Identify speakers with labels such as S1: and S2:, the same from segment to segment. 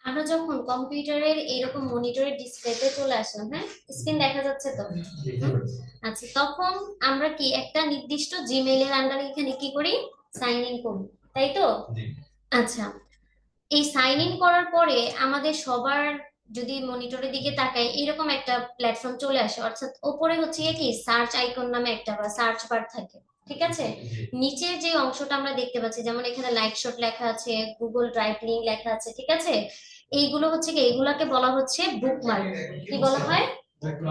S1: আমরা যখন কম্পিউটারের এরকম মনিটরের ডিসপ্লেতে চলে আসলাম, হ্যাঁ, স্ক্রিন দেখা যাচ্ছে তো? হুম। আচ্ছা, তখন আমরা কি একটা নির্দিষ্ট জিমেইলের আন্ডারে এখানে কি করি? সাইন ইন করি, তাই তো? আচ্ছা, এই সাইন ইন করার পরে আমাদের সবার যদি মনিটরের দিকে তাকাই এরকম একটা প্ল্যাটফর্ম চলে আসে, অর্থাৎ ওপরে হচ্ছে কি সার্চ আইকন নামে একটা বা সার্চ বার থাকে, ঠিক আছে? নিচের যে অংশটা আমরা দেখতে পাচ্ছি, যেমন এখানে লাইক শট লেখা আছে, গুগল ড্রাইভ লিংক লেখা আছে, ঠিক আছে? এইগুলো হচ্ছে কি, এগুলাকে বলা হচ্ছে বুকমার্ক। কি বলা হয়?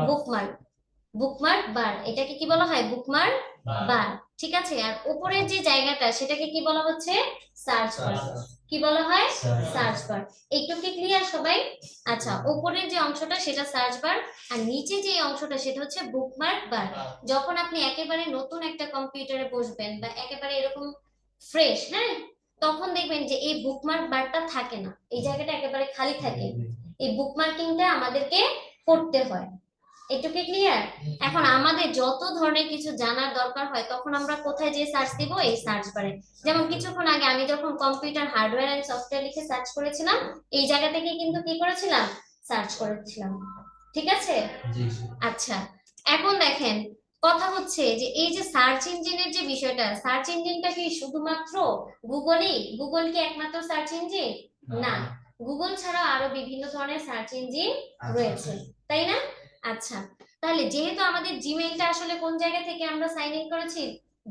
S1: বুকমার্ক। বুকমার্ক বার, এটাকে কি বলা হয়? বুকমার্ক বার। ঠিক আছে, আর উপরের যে জায়গাটা সেটাকে কি বলা হচ্ছে? Search bar. কি বলা হয়? Search bar. একটু কি ক্লিয়ার সবাই? আচ্ছা, উপরের যে অংশটা সেটা সার্চ বার, আর নিচে যে অংশটা সেটা হচ্ছে বুকমার্ক বার। যখন আপনি একেবারে নতুন একটা কম্পিউটারে বসবেন বা একেবারে এরকম ফ্রেশ, হ্যাঁ, তখন দেখবেন যে এই বুকমার্ক বারটা থাকে না, এই জায়গাটা একেবারে খালি থাকে। এই বুকমার্কিংটা আমাদেরকে করতে হয়। একটু কি ক্লিয়ার? এখন আমাদের যত ধরনের কিছু জানার দরকার হয় তখন আমরা কোথায় যে সার্চ দিব? এই সার্চ বারে। যেমন কিছুক্ষণ আগে আমি যখন কম্পিউটার হার্ডওয়্যার এন্ড সফটওয়্যার লিখে সার্চ করেছিলাম, এই জায়গা থেকে কিন্তু কি করেছিলাম? সার্চ করেছিলাম। ঠিক আছে? আচ্ছা, এখন দেখেন, কথা হচ্ছে যে এই যে সার্চ ইঞ্জিনের যে বিষয়টা, সার্চ ইঞ্জিনটা কি শুধুমাত্র গুগল কি একমাত্র সার্চ ইঞ্জিন? না, গুগল ছাড়া আরো বিভিন্ন ধরনের সার্চ ইঞ্জিন রয়েছে, তাই না? আচ্ছা, তাহলে যেহেতু আমাদের জিমেইলটা আসলে কোন জায়গা থেকে আমরা সাইন ইন করেছি,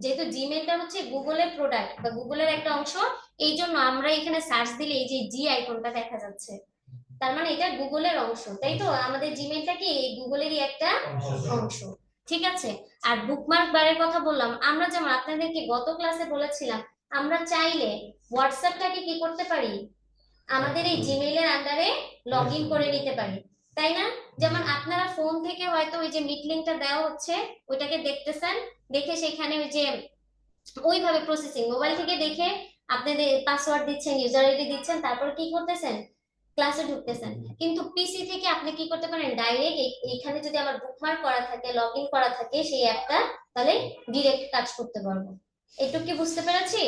S1: যেহেতু জিমেইলটা হচ্ছে গুগলের প্রোডাক্ট বা গুগলের একটা অংশ, এই জন্য আমরা এখানে সার্চ দিলে এই যে জি আইকনটা দেখা যাচ্ছে, তার মানে এটা গুগলের অংশ, তাই তো? আমাদের জিমেইলটা কি এই গুগলেরই একটা অংশ। ঠিক আছে, আর বুকমার্ক বারের কথা বললাম, আমরা যেমন আপনাদেরকে গত ক্লাসে বলেছিলাম, আমরা চাইলে হোয়াটসঅ্যাপটাকে কি করতে পারি? আমাদের এই জিমেইলের আন্ডারে লগ ইন করে নিতে পারি, তাই না? যেমন আপনারা ফোন থেকে হয়তো ওই যে মিট লিংকটা দেওয়া হচ্ছে ওইটাকে দেখতেছেন, দেখে সেখানে ওই যে ওইভাবে প্রসেসিং মোবাইল থেকে দেখে আপনাদের পাসওয়ার্ড দিচ্ছেন, ইউজার আইডি দিচ্ছেন, তারপর কি করতেছেন? ক্লাসে ঢুকতেছেন। কিন্তু পিসি থেকে আপনি কি করতে পারেন? ডাইরেক্ট এইখানে যদি আমার বুকমার্ক করা থাকে, লগ ইন করা থাকে সেই অ্যাপটা, তাহলে ডিরেক্ট কাজ করতে পারবো। একটু কি বুঝতে পেরেছি?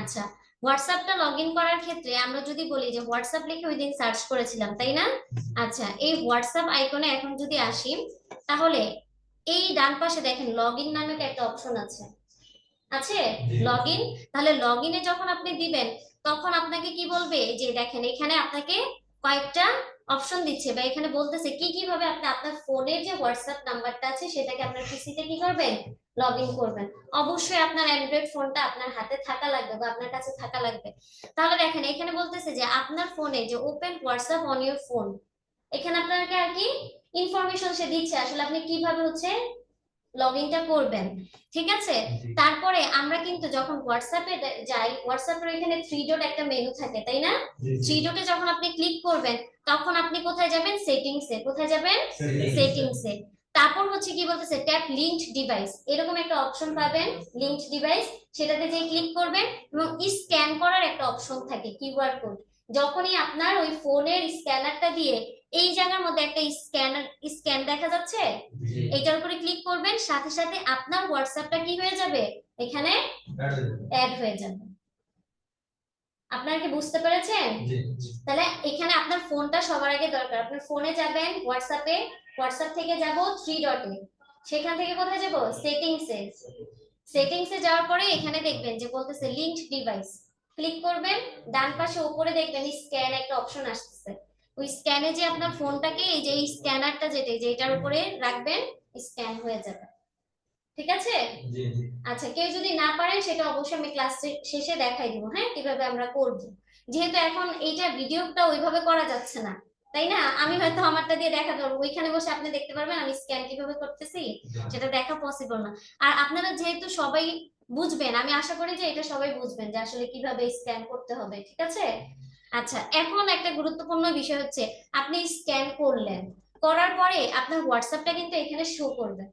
S1: আচ্ছা, হোয়াটসঅ্যাপটা লগ ইন করার ক্ষেত্রে আমরা যদি বলি যে হোয়াটসঅ্যাপ লিখে ওই দিন সার্চ করেছিলাম, তাই না? আচ্ছা, এই হোয়াটসঅ্যাপ আইকনে এখন যদি আসি, তাহলে এই ডান পাশে দেখেন লগ ইন নামে একটা অপশন আছে, আছে লগ ইন। তাহলে লগ ইনে যখন আপনি দিবেন তখন আপনাকে কি বলবে? যে দেখেন এখানে আপনাকে কয়েকটা অপশন দিচ্ছে বা এখানে বলতেছে কি কিভাবে আপনি আপনার ফোনের যে হোয়াটসঅ্যাপ নাম্বারটা আছে সেটাকে আপনার পিসিতে কি করবেন? লগ ইন করবেন। অবশ্যই আপনার অ্যান্ড্রয়েড ফোনটা আপনার হাতে থাকা লাগবে বা আপনার কাছে থাকা লাগবে। তাহলে দেখেন এখানে বলতেছে যে আপনার ফোনে যে open WhatsApp on your phone, এখানে আপনাকে আর কি ইনফরমেশন সে দিচ্ছে আসলে আপনি কিভাবে হচ্ছে লগ ইনটা করবেন। ঠিক আছে, তারপরে আমরা কিন্তু যখন হোয়াটসঅ্যাপে যাই, হোয়াটসঅ্যাপের এখানে থ্রি ডট একটা মেনু থাকে, তাই না? থ্রি ডটে যখন আপনি ক্লিক করবেন তখন আপনি কোথায় যাবেন? সেটিংসে। কোথায় যাবেন? সেটিংসে। তারপর হচ্ছে কি বলতেছে, ট্যাপ লিঙ্কড ডিভাইস, এরকম একটা অপশন পাবেন, লিঙ্কড ডিভাইস, সেটাতে যে ক্লিক করবেন এবং স্ক্যান করার একটা অপশন থাকে, কিউআর কোড। যখনই আপনার ওই ফোনের স্ক্যানারটা দিয়ে এই জায়গার মধ্যে একটা স্ক্যানার স্ক্যান দেখা যাচ্ছে, এটার উপরে ক্লিক করবেন, সাথে সাথে আপনার হোয়াটসঅ্যাপটা কি হয়ে যাবে? এখানে অ্যাড হয়ে যাবে। আপনারা কি বুঝতে পেরেছেন? তাহলে এখানে আপনার ফোনটা সবার আগে দরকার। আপনার ফোনে যাবেন হোয়াটসঅ্যাপে, হোয়াটসঅ্যাপ থেকে যাব থ্রি ডটে, সেখান থেকে কোথায় যাব? সেটিংসে। সেটিংসে যাওয়ার পরে এখানে দেখবেন যে বলতেছে লিঙ্কড ডিভাইস, ক্লিক করবেন। ডান পাশে উপরে দেখবেন স্ক্যান একটা অপশন আসছে, ওই স্ক্যানে যে আপনার ফোনটাকে এই যে স্ক্যানারটা যেটার উপরে রাখবেন, স্ক্যান হয়ে যাবে। ঠিক আছে? আচ্ছা, কেউ যদি না পারেন সেটা অবশ্যই আমি ক্লাস শেষে দেখাই দিব, হ্যাঁ, কিভাবে আমরা করব। যেহেতু এখন এইটা ভিডিওটা ওইভাবে করা যাচ্ছে না, তাই না? আমি হয়তো আমারটা দিয়ে দেখাতে পারবো, ওইখানে বসে আপনি দেখতে পারবেন আমি স্ক্যান কিভাবে করতেছি, সেটা দেখা পসিবল না। আর আপনারা যেহেতু সবাই বুঝবেন, আমি আশা করি যে এটা সবাই বুঝবেন যে আসলে কিভাবে স্ক্যান করতে হবে, ঠিক আছে? আচ্ছা, এখন একটা গুরুত্বপূর্ণ বিষয় হচ্ছে, আপনি স্ক্যান করলেন, করার পরে আপনার হোয়াটসঅ্যাপটা কিন্তু এখানে শো করবে,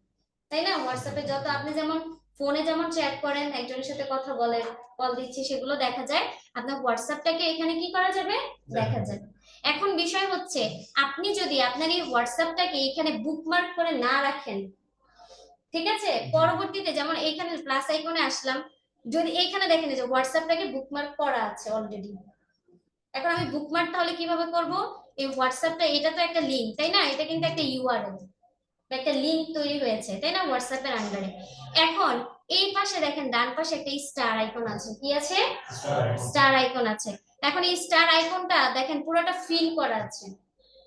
S1: তাই না? হোয়াটসঅ্যাপে যত আপনি যেমন ফোনে যেমন চ্যাট করেন, একজনের সাথে কথা বলেন, কল দিচ্ছি, সেগুলো দেখা যায়, আপনার হোয়াটসঅ্যাপটাকে এখানে কি করা যাবে? দেখা যাবে। এখন বিষয় হচ্ছে, আপনি যদি আপনার এই হোয়াটসঅ্যাপটাকে এখানে বুকমার্ক করে না রাখেন, ঠিক আছে, পরবর্তীতে যেমন এইখানে প্লাস আইকনে আসলাম, যদি এইখানে দেখেন যে হোয়াটসঅ্যাপটাকে বুকমার্ক করা আছে অলরেডি, এখন আমি বুকমার্ক তাহলে কিভাবে করব? এই হোয়াটসঅ্যাপটা, এটা তো একটা লিংক তাই না, এটা কিন্তু একটা ইউআরএল, একটা লিংক তৈরি হয়েছে তাই না হোয়াটসঅ্যাপের আন্ডারে। এখন এই পাশে দেখেন ডান পাশে একটা স্টার আইকন আছে, কি আছে? স্টার আইকন আছে। এখন এই স্টার আইকনটা দেখেন পুরোটা ফিল করা আছে।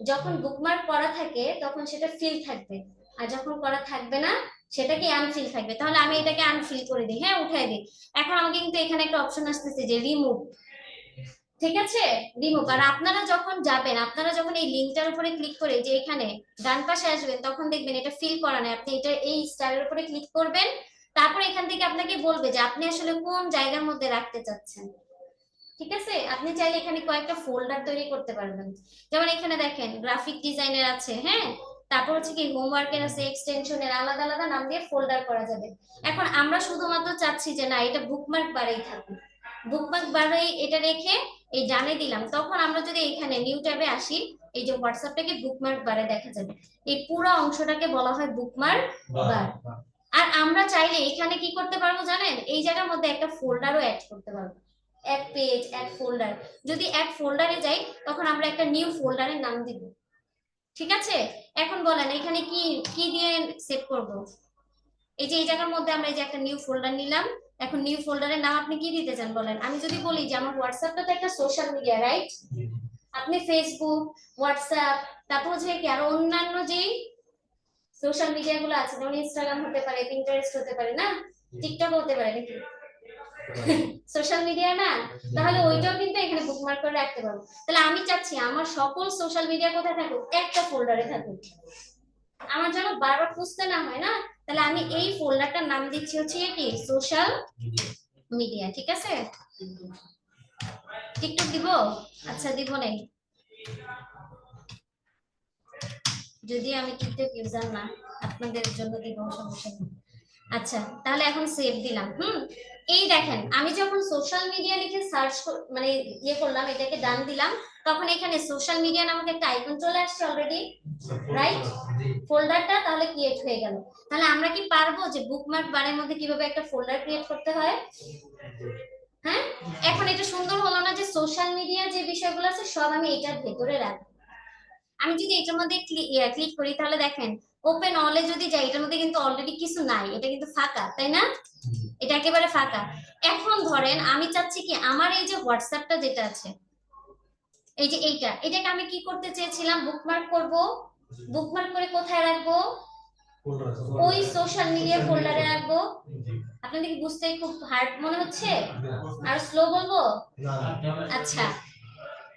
S1: যখন বুকমার্ক করা থাকে তখন সেটা ফিল থাকবে, আর যখন করা থাকবে না সেটা কি আনফিল থাকবে। তাহলে আমি এটাকে আনফিল করে দিই, হ্যাঁ উঠাই দিই। এখন আমাকে কিন্তু এখানে একটা অপশন আসতেছে যে রিমুভ, ঠিক আছে, রিমুভ। আর আপনারা যখন যাবেন, আপনারা যখন এই লিংকটার উপরে ক্লিক করে যে এখানে ডান পাশে আসবেন, তখন দেখবেন এটা ফিল করা নাই, আপনি এটা এই স্টারের উপরে ক্লিক করবেন, তারপর এখান থেকে আপনাকে বলবে যে আপনি আসলে কোন জায়গার মধ্যে রাখতে চাচ্ছেন। ঠিক আছে, আপনি চাইলে এখানে কয়েকটা ফোল্ডার তৈরি করতে পারবেন। যেমন এখানে দেখেন গ্রাফিক ডিজাইনের আছে, হ্যাঁ, তারপর হচ্ছে কি হোমওয়ার্কের আছে, এক্সটেনশনের, আলাদা আলাদা নাম দিয়ে ফোল্ডার করা যাবে। এখন আমরা শুধুমাত্র চাচ্ছি যে না এটা বুকমার্ক বারেই থাকুক, বুকমার্ক বারেই এটা রেখে এই ডানে দিলাম। তখন আমরা যদি এখানে নিউ ট্যাবে আসি, এই যে হোয়াটসঅ্যাপটাকে বুকমার্ক বারে দেখা যাবে, এই পুরো অংশটাকে বলা হয় বুকমার্ক বার। আর আমরা চাইলে এখানে কি করতে পারবো জানেন, এই জায়গার মধ্যে একটা ফোল্ডারও অ্যাড করতে পারবো, এক পেজ এক ফোল্ডার। যদি এক ফোল্ডারে যাই তখন আমরা একটা নিউ ফোল্ডারের নাম দিব, ঠিক আছে। এখন বলেন এখানে কি কি দিয়ে সেভ করব? এই যে এই জায়গার মধ্যে আমরা এই যে একটা নিউ ফোল্ডার নিলাম, এখন নিউ ফোল্ডারের নাম আপনি কি দিতে চান বলেন? আমি যদি বলি যে আমার হোয়াটসঅ্যাপটা তো একটা সোশ্যাল মিডিয়া, রাইট? আপনি ফেসবুক, হোয়াটসঅ্যাপ, তারপর হচ্ছে কি আরো অন্যান্য যে সোশ্যাল মিডিয়া গুলো আছে, যেমন ইনস্টাগ্রাম হতে পারে, পিন্টারেস্ট হতে পারে না, টিকটক হতে পারে, নাকি সোশ্যাল মিডিয়া না? তাহলে ওইটাও কিন্তু এখানে বুকমার্ক করে রাখতে পারবো। তাহলে আমি চাচ্ছি আমার সকল সোশ্যাল মিডিয়া কোথায় থাকুক, একটা ফোল্ডারে থাকুক, আমার যেন বারবার খুঁজতে না হয় না। তাহলে আমি এই ফোল্ডারটার নাম দিচ্ছি হচ্ছে কি সোশ্যাল মিডিয়া, ঠিক আছে। টিকটক দিব? আচ্ছা দিব নাই, যদি আমি টিকটক ইউজার না, আপনাদের জন্য দিব, সমস্যা নেই। আচ্ছা তাহলে এখন সেভ দিলাম। এই দেখেন আমি যখন সোশ্যাল মিডিয়া লিখে সার্চ মানে ইয়ে করলাম, এটাকে ডান দিলাম, তখন এখানে সোশ্যাল মিডিয়া নামক একটা আইকন চলে আসছে অলরেডি, রাইট? ফোল্ডারটা তাহলে ক্রিয়েট হয়ে গেল। তাহলে আমরা কি পারবো যে বুকমার্ক বারের মধ্যে কিভাবে একটা ফোল্ডার ক্রিয়েট করতে হয়? হ্যাঁ, এখন এটা সুন্দর হলো না যে সোশ্যাল মিডিয়া যে বিষয়গুলো আছে সব আমি এটার ভেতরে রাখবো। আমি যদি এটার মধ্যে ক্লিক করি তাহলে দেখেন ওপেন অলে যদি যাই, এটার মধ্যে কিন্তু অলরেডি কিছু নাই, এটা কিন্তু ফাঁকা তাই না, এটা একেবারে ফাঁকা। এখন ধরেন আমি চাচ্ছি কি আমার এই যে হোয়াটসঅ্যাপটা যেটা আছে, এই যে এটাকে আমি কি করতে চেয়েছিলাম, বুকমার্ক করব। বুকমার্ক করে কোথায় রাখবো? ওই সোশ্যাল মিডিয়া ফোল্ডারে রাখবো। আপনাদের কি বুঝতে খুব হার্ড মনে হচ্ছে? আর স্লো বলবো? আচ্ছা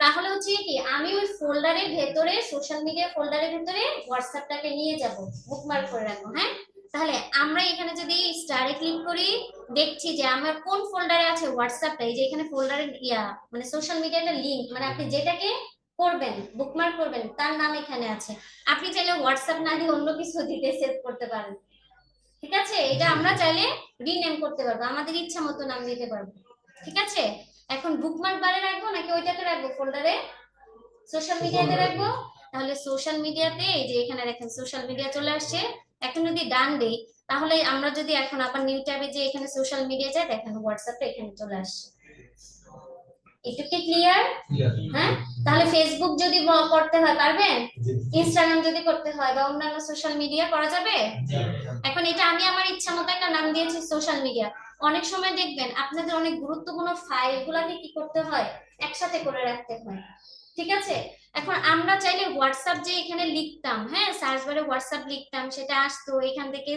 S1: তাহলে হচ্ছে কি আমি ওই ফোল্ডারের ভেতরে, সোশ্যাল মিডিয়া ফোল্ডারের ভেতরে হোয়াটসঅ্যাপটাকে নিয়ে যাব, বুকমার্ক করে রাখবো। হ্যাঁ, তাহলে আমরা এখানে যদি স্টারে ক্লিক করি, দেখছি যে আমার কোন ফোল্ডারে আছে হোয়াটসঅ্যাপটা, এই যে এখানে ফোল্ডারের মানে সোশ্যাল মিডিয়াটা লিংক, মানে আপনি যেটাকে করবেন বুকমার্ক করবেন তার নাম এখানে আছে। আপনি চাইলে হোয়াটসঅ্যাপ না দিয়ে অন্য কিছু দিতে সেভ করতে পারেন, ঠিক আছে। এটা আমরা চাইলে রিনেম করতে পারবো, আমাদের ইচ্ছা মতো নাম দিতে পারবো, ঠিক আছে। এখন বুকমার্ক বারে রাখবো নাকি ওইটাতে রাখবো, ফোল্ডারে সোশ্যাল মিডিয়াতে রাখবো? তাহলে সোশ্যাল মিডিয়াতে এই যে এখানে দেখেন সোশ্যাল মিডিয়া চলে আসছে। এখন যদি ডান দেই তাহলে আমরা যদি এখন আবার নিউ ট্যাবে যে এখানে সোশ্যাল মিডিয়া যায়, দেখেন হোয়াটসঅ্যাপটা এখানে চলে আসছে। একটু কি ক্লিয়ার? হ্যাঁ, তাহলে ফেসবুক যদি করতে হয় পারবেন, ইনস্টাগ্রাম যদি করতে হয় বা অন্যান্য সোশ্যাল মিডিয়া করা যাবে। এখন এটা আমি আমার ইচ্ছা মতো একটা নাম দিয়েছি সোশ্যাল মিডিয়া। অনেক সময় দেখবেন আপনাদের অনেক গুরুত্বপূর্ণ ফাইলগুলোকে কি করতে হয়, একসাথে করে রাখতে হয়, ঠিক আছে। এখন আমরা চাইলে হোয়াটসঅ্যাপ যে এখানে লিখতাম, হ্যাঁ সার্চ বারে হোয়াটসঅ্যাপ লিখতাম, সেটা আসতো এখান থেকে,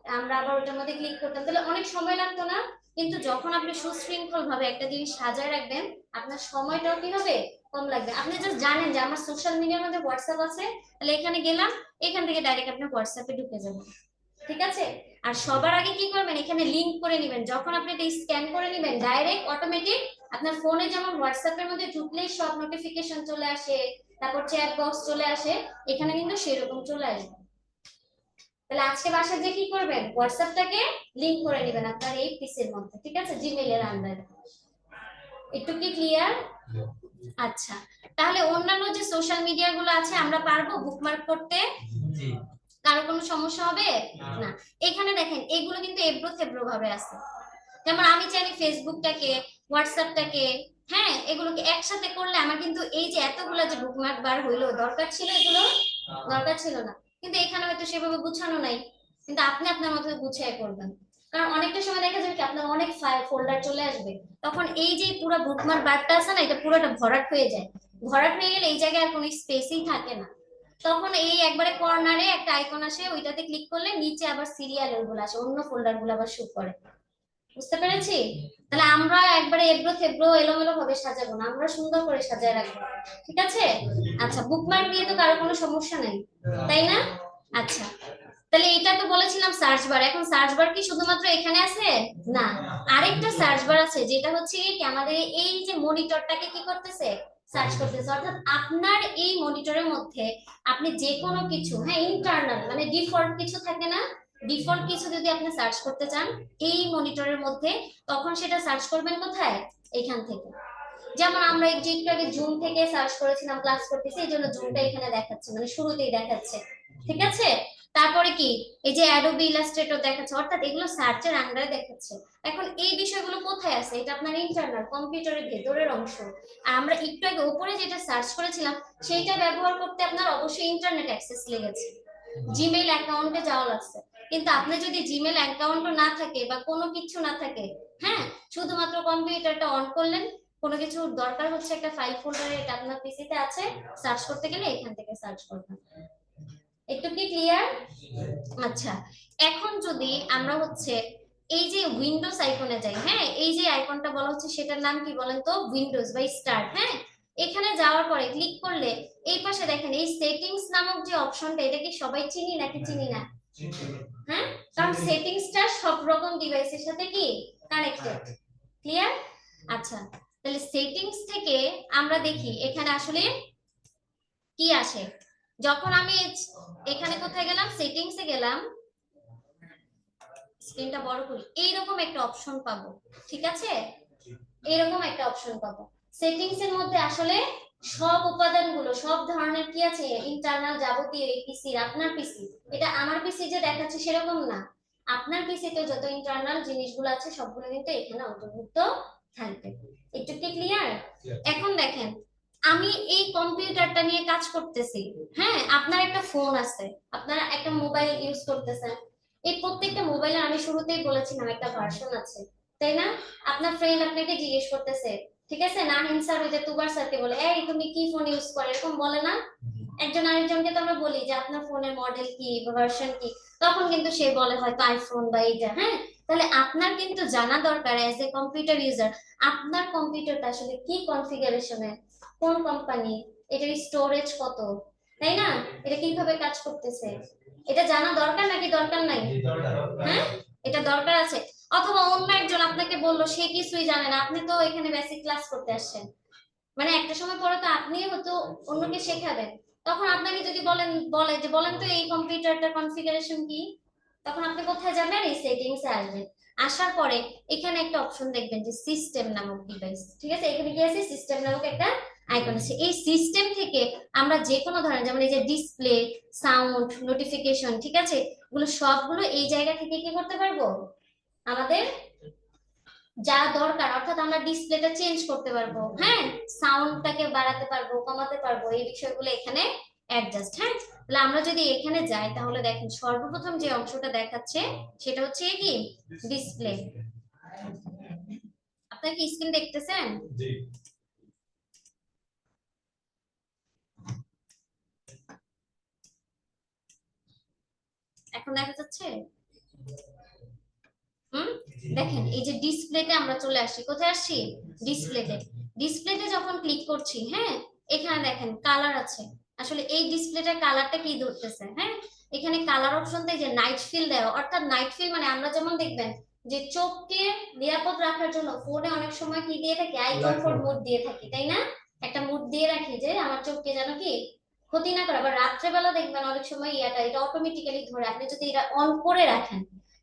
S1: আমরা আবার ওটার মধ্যে ক্লিক করতাম, তাহলে অনেক সময় লাগতো না। কিন্তু যখন আপনি সুশৃঙ্খল ভাবে একটা জিনিস সাজায় রাখবেন, আপনার সময়টাও কি হবে, কম লাগবে। আপনি জাস্ট জানেন যে আমার সোশ্যাল মিডিয়ার মধ্যে হোয়াটসঅ্যাপ আছে, তাহলে এখানে গেলাম, এখান থেকে ডাইরেক্ট আপনি হোয়াটসঅ্যাপে ঢুকে যাবেন, ঠিক আছে। আর সবার আগে কি করবেন, এখানে লিংক করে নেবেন। যখন আপনি এটা স্ক্যান করে নেবেন ডাইরেক্ট অটোমেটিক আপনার ফোনে যেমন হোয়াটসঅ্যাপের মধ্যে ঢুকলেই সব নোটিফিকেশন চলে আসে, তারপর চ্যাট বক্স চলে আসে, এখানে কিন্তু সেরকম চলে আসবে। তাহলে আজকে বাসায় যে কি করবেন, হোয়াটসঅ্যাপটাকে লিংক করে নেবেন আপনার এই পিসির মধ্যে, ঠিক আছে, জিমেইলের আন্ডারে। একটু কি ক্লিয়ার? আচ্ছা তাহলে অন্যান্য যে সোশ্যাল মিডিয়া গুলো আছে আমরা পারবো বুকমার্ক করতে? কারো কোনো সমস্যা হবে না। এখানে দেখেন এগুলো কিন্তু এবড়ো থেবড়ো ভাবে আছে। যেমন আমি চাইলে ফেসবুকটাকে, হোয়াটসঅ্যাপটাকে, হ্যাঁ, এগুলোকে একসাথে করলে আমার কিন্তু এই যে এতগুলা যে বুকমার্ক বার হইলো, দরকার ছিল এগুলো? দরকার ছিল না। কিন্তু এখানে হয়তো সেভাবে গুছানো নাই, কিন্তু আপনি আপনার মতো গুছিয়ে করবেন। কারণ অনেকটা সময় দেখা যাবে কি আপনার অনেক ফোল্ডার চলে আসবে, তখন এই যে পুরো বুকমার্ক বারটা আছে না, এটা পুরোটা ভরাট হয়ে যায়। ভরাট হয়ে গেলে এই জায়গায় আর কোনো স্পেসই থাকে না। তখন এই একবারে কর্নারে একটা আইকন আসে, ওইটাতে ক্লিক করলে নিচে আবার সিরিয়াল ওইগুলো আসে, অন্য ফোল্ডার গুলো আবার শুট করে। বুঝতে পেরেছি? তাহলে আমরা একবারে এবড়ো থেবড়ো এলোমেলো ভাবে সাজাবো না, আমরা সুন্দর করে সাজায় রাখবো। ঠিক আছে? আচ্ছা, বুকমার্ক দিয়ে তো কারো কোনো সমস্যা নাই, তাই না? আচ্ছা, তাহলে এটা তো বলেছিলাম সার্চ বার। এখন সার্চ বার কি শুধুমাত্র এখানে আছে? না, আরেকটা সার্চ বার আছে, যেটা হচ্ছে কি আমাদের এই যে মনিটরটাকে কি করতেছে, সার্চ করতেছে। অর্থাৎ আপনার এই মনিটরের মধ্যে আপনি যে কোনো কিছু, হ্যাঁ ইন্টারনাল মানে ডিফল্ট কিছু থাকে না, ডিফল্ট কিছু যদি আপনি সার্চ করতে চান এই মনিটরের মধ্যে, তখন সেটা সার্চ করবেন কোথায়? এখান থেকে। যেমন আমরা একটু আগে জুম থেকে সার্চ করেছিলাম, ক্লাস করতেছি, এই জন্য জুমটা এখানে দেখাচ্ছে, মানে শুরুতেই দেখাচ্ছে। ঠিক আছে? তারপরে কি, এই যে অ্যাডোবি ইলাস্ট্রেটর দেখাচ্ছে, অর্থাৎ এগুলো সার্চের আন্ডারে দেখাচ্ছে। এখন এই বিষয়গুলো কোথায় আছে? এটা আপনার ইন্টারনাল কম্পিউটারের ভেতরের অংশ। আর আমরা একটু আগে উপরে যেটা সার্চ করেছিলাম সেইটা ব্যবহার করতে আপনার অবশ্যই ইন্টারনেট অ্যাক্সেস লেগেছে, জিমেইল অ্যাকাউন্টে যাওয়া লাগছে। কিন্তু আপনি যদি জিমেইল অ্যাকাউন্টও না থাকে বা কোনো কিছু না থাকে, হ্যাঁ, শুধুমাত্র কম্পিউটারটা অন করলেন, কোনো কিছু দরকার হচ্ছে একটা ফাইল ফোল্ডারে, এটা আপনার পিসিতে আছে, সার্চ করতে গেলে এখান থেকে সার্চ করবেন। একটু কি ক্লিয়ার? আচ্ছা, এখন যদি আমরা হচ্ছে এই যে উইন্ডোজ আইকনে যাই, হ্যাঁ, এই যে আইকনটা বলা হচ্ছে সেটার নাম কি বলেন তো? উইন্ডোজ বা স্টার্ট। হ্যাঁ, এখানে যাওয়ার পরে ক্লিক করলে এই পাশে দেখেন এই সেটিংস নামক যে অপশনটা, এটা কি সবাই চিনি নাকি চিনি না? হ্যাঁ, কারণ সেটিংসটা সব রকম ডিভাইসের সাথে কি কানেক্টেড। ক্লিয়ার? আচ্ছা, তাহলে সেটিংস থেকে আমরা দেখি এখানে আসলে কি আসে। যখন আমি এখানে কোথায় গেলাম, সেটিংসে গেলাম, স্ক্রিনটা বড় করি, এইরকম একটা অপশন পাবো। ঠিক আছে? এরকম একটা অপশন পাবো। সেটিংস এর মধ্যে আসলে সব উপাদানগুলো, সব ধরনের কি আছে, ইন্টারনাল যাবতীয় এই পিসির, আপনার পিসি, এটা আমার পিসি যে দেখাচ্ছে সেরকম না, আপনার পিসিতে যত ইন্টারনাল জিনিসগুলো আছে সবগুলো কিন্তু এখানে অন্তর্ভুক্ত থাকবে। একটু কি ক্লিয়ার? এখন দেখেন, আমি এই কম্পিউটারটা নিয়ে কাজ করতেছি, হ্যাঁ, আপনার একটা ফোন আছে, আপনারা একটা মোবাইল ইউজ করতেছেন, এই প্রত্যেকটা মোবাইলে আমি শুরুতেই বলেছিলাম একটা ভার্সন আছে, তাই না? আপনার ফ্রেন্ড আপনাকে জিজ্ঞেস করতেছে, ঠিক আছে, নাহিন স্যার ওই যে তুবার স্যারকে বলে, এই তুমি কি ফোন ইউজ করো, এরকম বলে না? একজন আরেকজনকে তো আমরা বলি যে আপনার ফোনের মডেল কি বা ভার্সন কি, তখন কিন্তু সে বলে হয়তো আইফোন বা এইটা। হ্যাঁ, তাহলে আপনার কিন্তু জানা দরকার অ্যাজ এ কম্পিউটার ইউজার, আপনার কম্পিউটারটা আসলে কি কনফিগারেশনে, কোন কোম্পানি, এটার স্টোরেজ কত, তাই না, এটা কিভাবে কাজ করতেছে, এটা জানা দরকার নাকি দরকার নাই? হ্যাঁ, এটা দরকার আছে। অথবা অন্য একজন আপনাকে বললো, সে কিছুই জানে না, আপনি তো এখানে বেসিক ক্লাস করতে আসছেন, মানে একটা সময় পরে তো আপনিও হয়তো অন্যকে শেখাবেন, তখন আপনাকে যদি বলে যে বলেন তো এই কম্পিউটারটার কনফিগারেশন কি, তখন আপনি কোথায় যাবেন? এই সেটিংসে আসবেন। আসার পরে এখানে একটা অপশন দেখবেন যে সিস্টেম নামক ডিভাইস। ঠিক আছে, এখানে কি আছে? সিস্টেম নামক একটা আইকন আছে। এই সিস্টেম থেকে আমরা যে কোনো ধরনের, যেমন এই যে ডিসপ্লে, সাউন্ড, নোটিফিকেশন, ঠিক আছে, এগুলো সবগুলো এই জায়গা থেকে কি করতে পারবো, আমাদের যা দরকার, অর্থাৎ আমরা ডিসপ্লেটা চেঞ্জ করতে পারবো, হ্যাঁ, সাউন্ডটাকে বাড়াতে পারবো, কমাতে পারবো, এই বিষয়গুলো এখানে অ্যাডজাস্ট। হ্যাঁ, তাহলে আমরা যদি এখানে যাই, তাহলে দেখেন সর্বপ্রথম যে অংশটা দেখাচ্ছে সেটা হচ্ছে কি, ডিসপ্লে। আপনারা কি স্ক্রিন দেখতেছেন? এখন দেখা যাচ্ছে? হুম, দেখেন এই যে ডিসপ্লেতে আমরা চলে আসছি, কোথায় আসছি? ডিসপ্লেতে। ডিসপ্লেতে যখন ক্লিক করছি, হ্যাঁ, এখানে দেখেন কালার আছে। আসলে এই ডিসপ্লেটার কালারটা কি ধরতেছে, হ্যাঁ, এখানে কালার অপশনতে যে নাইট ফিল দেওয়া, অর্থাৎ নাইট ফিল মানে আমরা যেমন দেখবেন যে চোখকে নিরাপদ রাখার জন্য ফোনে অনেক সময় কি দিয়ে থাকি, আই কমফোর্ট মোড দিয়ে থাকি, তাই না? একটা মোড দিয়ে রাখি যে আমার চোখকে যেন কি ক্ষতি না করে। আবার রাত্রেবেলা দেখবেন অনেক সময় এটা অটোমেটিক্যালি ধরে, আপনি যদি এটা অন করে রাখেন,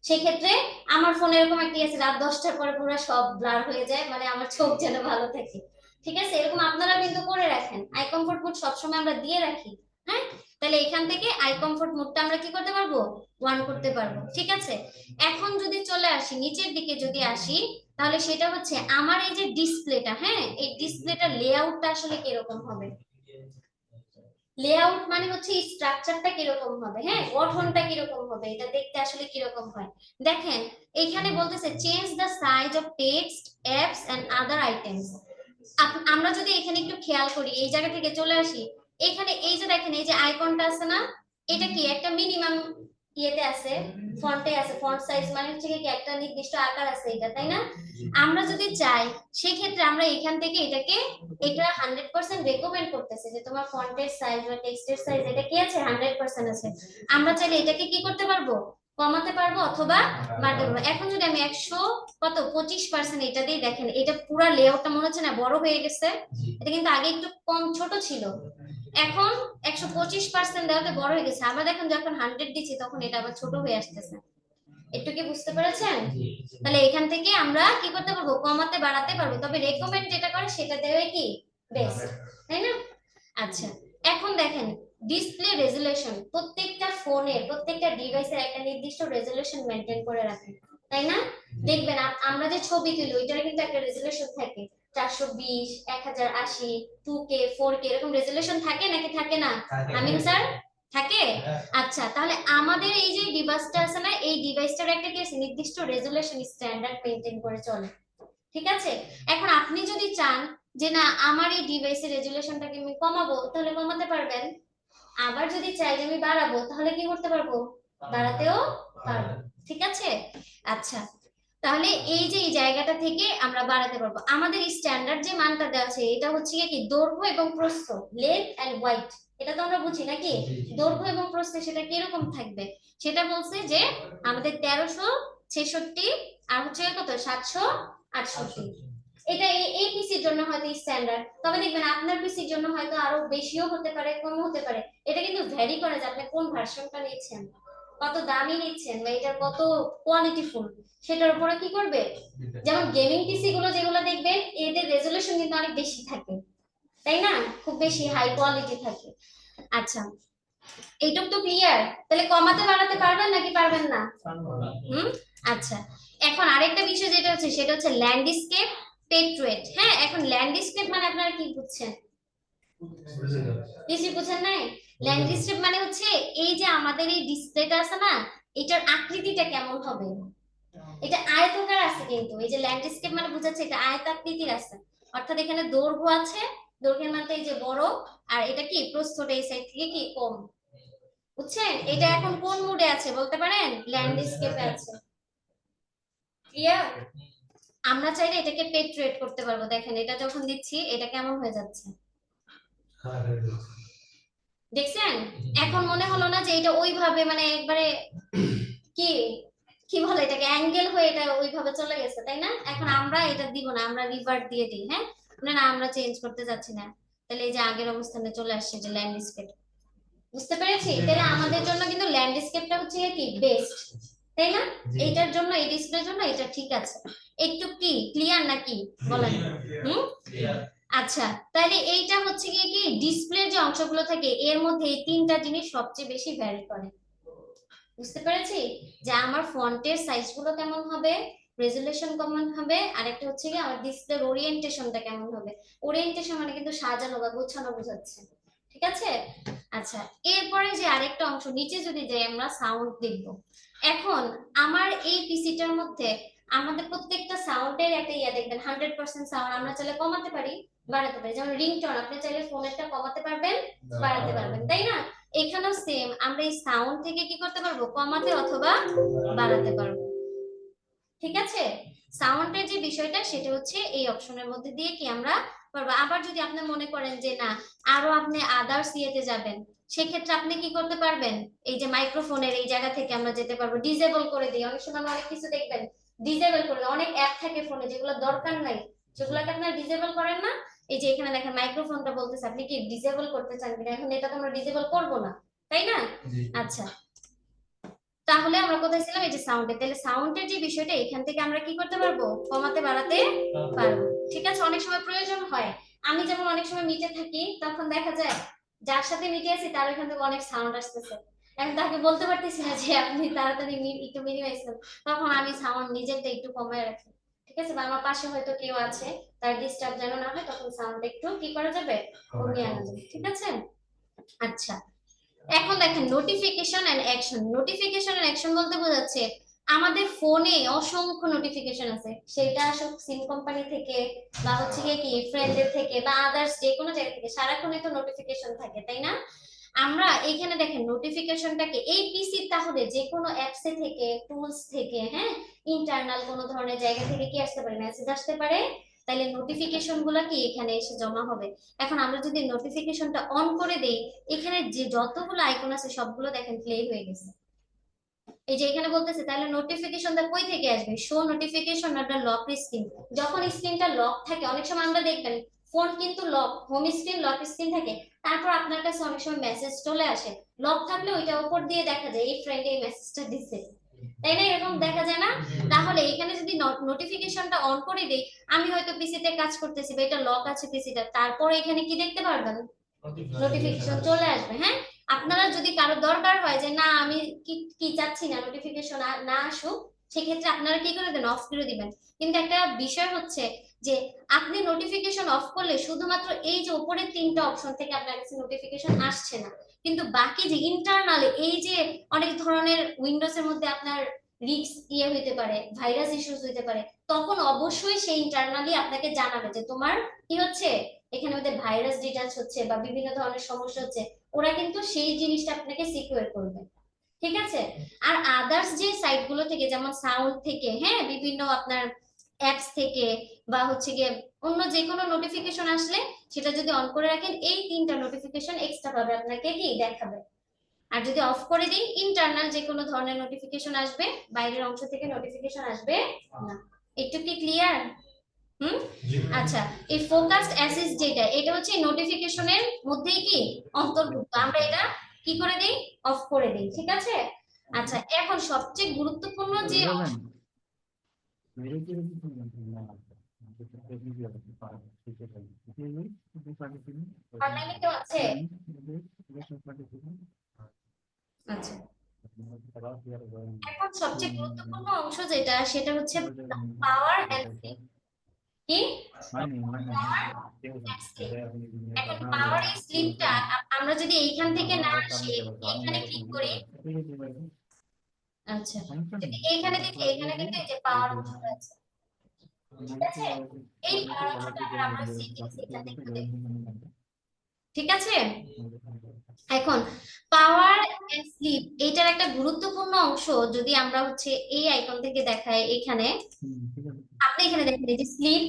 S1: সেক্ষেত্রে আমার ফোনে এরকম একটা আছে, রাত 10টার পরে পুরো সব ব্লার হয়ে যায়, মানে আমার চোখ যেন ভালো থাকে। ঠিক আছে, এরকম আপনারা কিন্তু করে রাখেন, আই কমফোর্ট মোড সবসময় আমরা দিয়ে রাখি। হ্যাঁ, তাহলে এখান থেকে আই কমফোর্ট মোডটা আমরা কি করতে পারবো, অন করতে পারবো। ঠিক আছে, এখন যদি চলে আসি নিচের দিকে, যদি আসি, তাহলে সেটা হচ্ছে আমার এই যে ডিসপ্লেটা, হ্যাঁ এই ডিসপ্লেটার লেআউটটা আসলে কিরকম হবে। লেআউট মানে হচ্ছে স্ট্রাকচারটা কিরকম হবে, হ্যাঁ গঠনটা কিরকম হবে, এটা দেখতে আসলে কিরকম হয়। দেখেন এইখানে বলতেছে change the size of text, apps and other items. আমরা যদি এখানে একটু খেয়াল করি, এই জায়গা থেকে চলে আসি, এখানে এই যে দেখেন এই যে আইকনটা আছে না, এটা কি একটা মিনিমাম ইয়েতে আছে, ফন্টে আছে, ফন্ট সাইজ মানে হচ্ছে কি একটা নির্দিষ্ট আকার আছে এটা, তাই না? আমরা যদি চাই সেই ক্ষেত্রে আমরা এখান থেকে এটাকে, এটা 100% রেকমেন্ড করতেছে যে তোমার ফন্টের সাইজ বা টেক্সটের সাইজ এটা কি আছে 100% আছে। আমরা চাইলে এটাকে কি করতে পারবো, কমাতে পারবো অথবা বাড়াতে পারবো। এখন যদি আমি 100 কত 25% এটা দিয়ে দেখেন, এটা পুরো লেআউটটা মনে হচ্ছে না বড় হয়ে গেছে, এটা কিন্তু আগে একটু কম ছোট ছিল, এখন 125% দেওয়াতে বড় হয়ে গেছে। আমরা দেখেন যখন 100 দিচ্ছি তখন এটা আবার ছোট হয়ে আসতেছে। একটু কি বুঝতে পেরেছেন? তাহলে এখান থেকে আমরা কি করতে পারবো, কমাতে বাড়াতে পারবো, তবে রেকমেন্ড যেটা করে সেটা দেওয়াই কি বেস্ট, তাই না? আচ্ছা, এখন দেখেন ডিসপ্লে রেজুলেশন, প্রত্যেকটা ফোনের প্রত্যেকটা ডিভাইসের একটা নির্দিষ্ট রেজুলেশন মেনটেন করে রাখে, তাই না? দেখবেন আমরা যে ছবি তুলি ওইটার কিন্তু একটা রেজুলেশন থাকে, 420, 1080, 2K, 4K এরকম রেজুলেশন থাকে নাকি থাকে না? আমিন স্যার থাকে। আচ্ছা, তাহলে আমাদের এই যে ডিভাইসটা আছে না, এই ডিভাইসটার একটা কি আছে নির্দিষ্ট রেজুলেশন স্ট্যান্ডার্ড মেনটেন করে চলে, ঠিক আছে? এখন আপনি যদি চান যে না আমার এই ডিভাইসের রেজুলেশনটাকে আমি কমাবো, তাহলে কমাতে পারবেন। আবার যদি চাই যে আমি বাড়াবো, তাহলে কি করতে পারবো, বাড়াতেও পারবো, ঠিক আছে? আচ্ছা, তাহলে এই যে এই জায়গাটা থেকে আমরা বাড়াতে পারবো। আমাদের স্ট্যান্ডার্ড যে মানটা দেওয়া আছে এটা হচ্ছে কি দৈর্ঘ্য এবং প্রস্থ, লেন্থ এন্ড ওয়াইড, এটা তো আমরা বুঝি নাকি, দৈর্ঘ্য এবং প্রস্থ সেটা কিরকম থাকবে, সেটা বলছে যে আমাদের 1366 আর হচ্ছে কত 768। এটা এই পিসির জন্য হয়তো স্ট্যান্ডার্ড, তবে দেখবেন আপনার পিসির জন্য হয়তো আরো বেশিও হতে পারে কমও হতে পারে। এটা কিন্তু ভ্যারি করে যে আপনি কোন ভার্সনটা নিচ্ছেন, কত দামি নিচ্ছেন বা এটার কত কোয়ালিটিফুল, সেটার উপরে কি করবে। যেমন গেমিং পিসি গুলো যেগুলো দেখবেন এদের রেজুলেশন কিন্তু অনেক বেশি থাকে, তাই না, খুব বেশি হাই কোয়ালিটি থাকে। আচ্ছা, এইটুক তো ক্লিয়ার। তাহলে কমাতে বাড়াতে পারবেন নাকি পারবেন না? হুম। আচ্ছা, এখন আরেকটা বিষয় যেটা হচ্ছে সেটা হচ্ছে ল্যান্ডস্কেপ পেট্রেট। হ্যাঁ, এখন ল্যান্ডস্কেপ মানে আপনারা কি বুঝছেন, কিছু বুঝেন নাই? ল্যান্ডস্কেপ মানে হচ্ছে এই যে আমাদের এই ডিসপ্লেটা আছে না, এটার আকৃতিটা কেমন হবে, এটা আয়তাকার আছে, কিন্তু এই যে ল্যান্ডস্কেপ মানে বোঝাচ্ছে এটা আয়তাকৃতির আছে, অর্থাৎ এখানে দৈর্ঘ্য আছে, দৈর্ঘ্যের মানটা এই যে বড়, আর এটা কি প্রস্থটা এই সাইড থেকে কি কম, বুঝছেন? এটা এখন কোন মুডে আছে বলতে পারেন, ল্যান্ডস্কেপে আছে, ক্লিয়ার? আমরা চাইলে এটাকে পেট্রেট করতে পারবো, দেখেন এটা যখন দিচ্ছি এটা কেমন হয়ে যাচ্ছে, দেখছেন? এখন মনে হলো না যে এটা ওইভাবে মানে একবারে কি কি বলে এটাকে অ্যাঙ্গেল হয়ে এটা ওইভাবে চলে গেছে, তাই না? এখন আমরা এটা দিব না, আমরা রিভার্ট দিয়ে দিই, হ্যাঁ না না আমরা চেঞ্জ করতে যাচ্ছি না, তাহলে এই যে আগের অবস্থানে চলে আসছে যে ল্যান্ডস্কেপ, বুঝতে পেরেছি? তাহলে আমাদের জন্য কিন্তু ল্যান্ডস্কেপটা হচ্ছে কি বেস্ট, তাই না? এইটার জন্য এই ডিসপ্লের জন্য এটা ঠিক আছে। একটু কি ক্লিয়ার নাকি বলেন? হুম। আচ্ছা, তাহলে এইটা হচ্ছে গিয়ে কি ডিসপ্লের যে অংশগুলো থাকে এর মধ্যে এই তিনটা জিনিস সবচেয়ে বেশি ভ্যারি করে, বুঝতে পেরেছি? যে আমার ফন্টের সাইজগুলো কেমন হবে, রেজুলেশন কেমন হবে, আর একটা হচ্ছে কি আমার ডিসপ্লের ওরিয়েন্টেশনটা কেমন হবে। ওরিয়েন্টেশন মানে কিন্তু সাজানো বা গোছানো বোঝাচ্ছে, ঠিক আছে? আচ্ছা, এরপরে যে আরেকটা অংশ নিচে যদি যাই আমরা সাউন্ড দেখব। এখন আমার এই পিসিটার মধ্যে আমাদের প্রত্যেকটা সাউন্ডের একটা ইয়া দেখবেন 100% সাউন্ড আমরা চাইলে কমাতে পারি বাড়াতে পারি, যেমন রিংটোন আপনি চাইলে ফোনেরটা কমাতে পারবেন বাড়াতে পারবেন, তাই না? এখানেও সেম, আমরা এই সাউন্ড থেকে কি করতে পারবো, কমাতে অথবা বাড়াতে পারবো, ঠিক আছে? সাউন্ডের যে বিষয়টা সেটা হচ্ছে এই অপশনের মধ্যে দিয়ে কি আমরা পারবো। আবার যদি আপনি মনে করেন যে না আরো আপনি আদার্স ইয়েতে যাবেন, সেক্ষেত্রে আপনি কি করতে পারবেন, এই যে মাইক্রোফোনের এই জায়গা থেকে আমরা যেতে পারবো, ডিসেবল করে দিই। অনেক সময় অনেক কিছু দেখবেন ডিসেবল করে দেয়। অনেক অ্যাপ থাকে ফোনে যেগুলো দরকার নাই, সেগুলোকে আপনারা ডিসেবল করেন না। এই যে এখানে দেখেন মাইক্রোফোনটা বলতেছে আপনি কি ডিসেবল করতে চান কিনা, এখন এটা তো আমরা ডিসেবল করব না, তাই না? আচ্ছা, তাহলে আমরা কোথায় ছিলাম, এই যে সাউন্ডে। তাহলে সাউন্ডের যে বিষয়টা এখান থেকে আমরা কি করতে পারবো, কমাতে বাড়াতে পারবো, ঠিক আছে? অনেক সময় প্রয়োজন হয়, আমি যেমন অনেক সময় নিচে থাকি তখন দেখা যায় যার সাথে মিটে আছি তার এখান থেকে অনেক সাউন্ড আসতেছে, আমি তাকে বলতে পারতেছি না যে আপনি তাড়াতাড়ি একটু মিনিমাইজ করুন, তখন আমি সাউন্ড নিজেরটা একটু কমায় রাখি, ঠিক ঠিক আছে, বা আমার পাশে হয়তো কেউ আছে, তার ডিস্টার্ব যেন না হয়, তখন সাউন্ড একটু কি করা যাবে, কমিয়ে আনা যাবে। ঠিক আছে। আচ্ছা, এখন দেখেন notification and action. Notification and action বলতে বোঝাচ্ছে আমাদের ফোনে অসংখ্য নোটিফিকেশন আছে, সেটা আসুক সিম কোম্পানি থেকে বা হচ্ছে গিয়ে কি ফ্রেন্ডের থেকে বা আদার্স যে কোনো জায়গা থেকে, সারাক্ষণই তো নোটিফিকেশন থাকে, তাই না? আমরা এখানে দেখেন নোটিফিকেশনটাকে এই পিসি তাহলে যে কোনো অ্যাপসে থেকে, টুলস থেকে, হ্যাঁ, ইন্টারনাল কোনো ধরনের জায়গা থেকে কি আসতে পারে, মেসেজ আসতে পারে। তাইলে নোটিফিকেশন গুলা কি এখানে এসে জমা হবে। এখন আমরা যদি নোটিফিকেশনটা অন করে দেই, এখানে যে যতগুলো আইকন আছে সবগুলো দেখেন প্লে হয়ে গেছে। এই যে এখানে বলতেছে তাহলে নোটিফিকেশনটা কই থেকে আসবে, show notification on the lock screen. যখন স্ক্রিনটা লক থাকে, অনেক সময় আমরা দেখবেন ফোন কিন্তু lock, home screen lock screen থাকে, তারপর আপনার কাছে অনেক সময় মেসেজ চলে আসে, লক থাকলে ওইটা উপর দিয়ে দেখা যায় এই ফ্রেন্ড এই মেসেজটা দিছে, তাই না? এরকম দেখা যায় না? তাহলে এখানে যদি নোটিফিকেশনটা অন করে দেই, আমি হয়তো পিসিতে কাজ করতেছি বা এটা লক আছে পিসিটা, তারপর এখানে কি দেখতে পারবেন, নোটিফিকেশন চলে আসবে। হ্যাঁ, আপনারা যদি কারো দরকার হয় যে না আমি কি কি চাচ্ছি না নোটিফিকেশন না আসুক, সেক্ষেত্রে আপনারা কি করে দেন, অফ করে দিবেন। কিন্তু একটা বিষয় হচ্ছে যে আপনি নোটিফিকেশন অফ করলে শুধুমাত্র এই যে উপরের তিনটা অপশন থেকে আপনার কাছে নোটিফিকেশন আসছে না, কিন্তু বাকি যে ইন্টারনাল এই যে অনেক ধরনের উইন্ডোজ এর মধ্যে আপনার রিস্ক হইতে পারে, ভাইরাস ইস্যুস হইতে পারে, তখন অবশ্যই সেই ইন্টারনালি আপনাকে জানাবে যে তোমার কি হচ্ছে, এখানে ওদের ভাইরাস ডিটেলস হচ্ছে বা বিভিন্ন ধরনের সমস্যা হচ্ছে, ওরা কিন্তু সেই জিনিসটা আপনাকে সিকিউর করবে। ঠিক আছে। আর আদার্স যে সাইট গুলো থেকে, যেমন সাউন্ড থেকে, হ্যাঁ, বিভিন্ন আপনার অ্যাপস থেকে বা হচ্ছে গিয়ে অন্য যে কোনো নোটিফিকেশন আসলে সেটা যদি অন করে রাখেন, এই তিনটা নোটিফিকেশন এক্সট্রা ভাবে আপনাকে কি দেখাবে। আর যদি অফ করে দিই, ইন্টারনাল যে কোনো ধরনের নোটিফিকেশন আসবে, বাইরের অংশ থেকে নোটিফিকেশন আসবে না। একটু কি ক্লিয়ার? হুম। আচ্ছা, এই ফোকাসড অ্যাসিস যেটা, এটা হচ্ছে নোটিফিকেশনের মধ্যেই কি অন্তর্ভুক্ত, আমরা এটা কি করে দেই, অফ করে দেই। ঠিক আছে। আচ্ছা, এখন সবচেয়ে গুরুত্বপূর্ণ যে অনলাইনে কেউ আছে। আচ্ছা, এখন সবচেয়ে গুরুত্বপূর্ণ অংশ যেটা, সেটা হচ্ছে পাওয়ার এন্ড কি স্লিপ। এখন পাওয়ার এই স্লিপটা আমরা যদি এইখান থেকে না আসি, এইখানে ক্লিক করি, আচ্ছা, যদি এইখানে দেখি, এখানে কিন্তু এই যে পাওয়ার অংশটা আছে, ঠিক আছে, এই পাওয়ার অংশটা আবার আমরা সেটিংস এটাতে একটু দেখব। ঠিক আছে। এখন পাওয়ার এন্ড স্লিপ এইটার একটা গুরুত্বপূর্ণ অংশ যদি আমরা হচ্ছে এই আইকন থেকে দেখাই, এখানে আপনি এখানে দেখেন এই যে স্লিপ,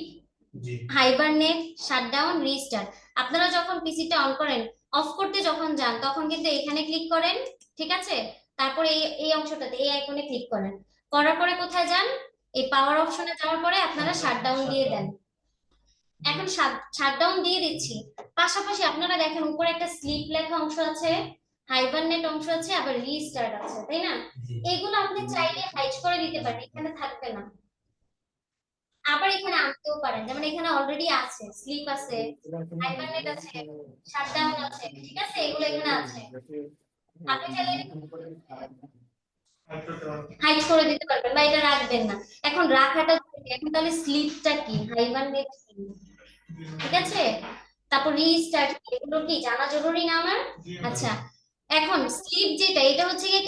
S1: হাইবারনেট, শাটডাউন, রিস্টার্ট। আপনারা যখন পিসিটা অন করেন, অফ করতে যখন যান, তখন কিন্তু এখানে ক্লিক করেন, ঠিক আছে, তারপর এই এই অংশটাতে এই আইকনে ক্লিক করেন, করার পরে কোথায় যান, এই পাওয়ার অপশনে যাওয়ার পরে আপনারা শাটডাউন দিয়ে দেন। এখন শাটডাউন দিয়ে দিচ্ছি, পাশাপাশি আপনারা দেখেন উপরে একটা স্লিপ লেখা অংশ আছে, হাইবারনেট অংশ আছে, আবার রিস্টার্ট আছে, তাই না? এগুলো আপনি চাইলে হাইড করে দিতে পারেন, এখানে থাকবে না। আবার এখানে আনতেও পারেন, যেমন এখানে অলরেডি আছে, স্লিপ আছে, হাইবারনেট আছে, শাটডাউন আছে, ঠিক আছে, এগুলো এখানে আছে। আপনি চাইলে হাইড করে দিতে পারবেন বা এটা রাখবেন না। এখন রাখাটা জরুরি। এখন তাহলে স্লিপটা কি, হাইবারনেট কি, ঠিক আছে, তারপর রিস্টার্ট, এগুলো কি জানা জরুরি না আমার? আচ্ছা, এখন স্লিপ যেটা, এটা হচ্ছে কি